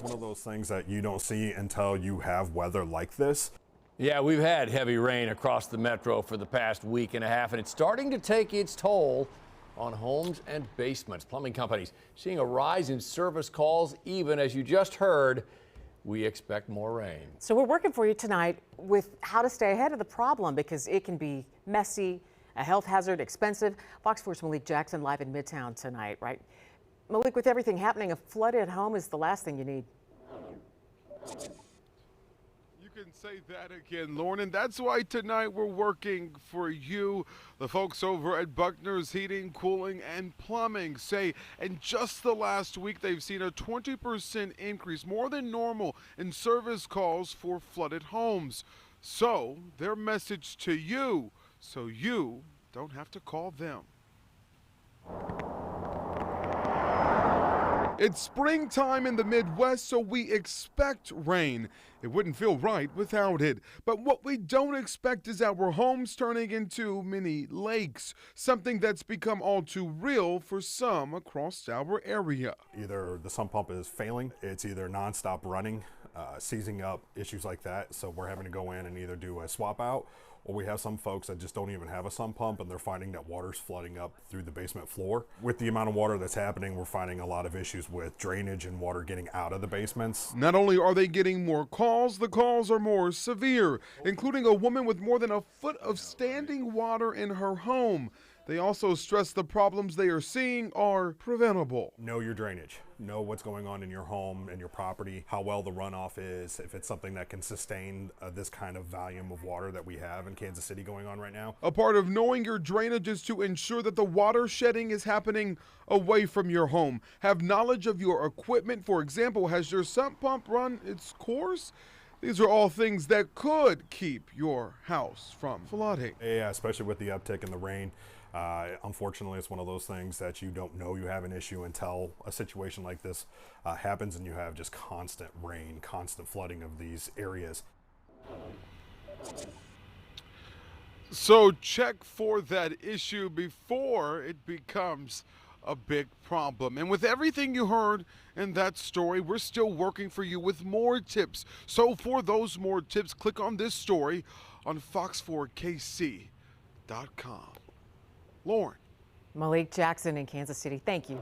One of those things that you don't see until you have weather like this. Yeah, we've had heavy rain across the metro for the past week and a half, and it's starting to take its toll on homes and basements. Plumbing companies seeing a rise in service calls, even as you just heard, we expect more rain. So we're working for you tonight with how to stay ahead of the problem because it can be messy, a health hazard, expensive. Fox 4's Malik Jackson live in Midtown tonight, right? Malik, with everything happening, a flooded home is the last thing you need. You can say that again, Lauren, and that's why tonight we're working for you. The folks over at Buckner's Heating, Cooling, and Plumbing say in just the last week they've seen a 20% increase, more than normal, in service calls for flooded homes. So their message to you, so you don't have to call them. It's springtime in the Midwest, so we expect rain. It wouldn't feel right without it. But what we don't expect is our homes turning into mini lakes, something that's become all too real for some across our area. Either the sump pump is failing, it's either nonstop running, seizing up, issues like that. So we're having to go in and either do a swap out, or we have some folks that just don't even have a sump pump and they're finding that water's flooding up through the basement floor. With the amount of water that's happening, we're finding a lot of issues with drainage and water getting out of the basements. Not only are they getting more calls, the calls are more severe, including a woman with more than a foot of standing water in her home. They also stress the problems they are seeing are preventable. Know your drainage. Know what's going on in your home and your property, how well the runoff is, if it's something that can sustain this kind of volume of water that we have in Kansas City going on right now. A part of knowing your drainage is to ensure that the water shedding is happening away from your home. Have knowledge of your equipment. For example, has your sump pump run its course? These are all things that could keep your house from flooding. Yeah, especially with the uptick in the rain. Unfortunately, it's one of those things that you don't know you have an issue until a situation like this happens and you have just constant rain, constant flooding of these areas. So check for that issue before it becomes a big problem. And with everything you heard in that story, we're still working for you with more tips. So for those more tips, click on this story on fox4kc.com. Lauren. Malik Jackson in Kansas City, thank you.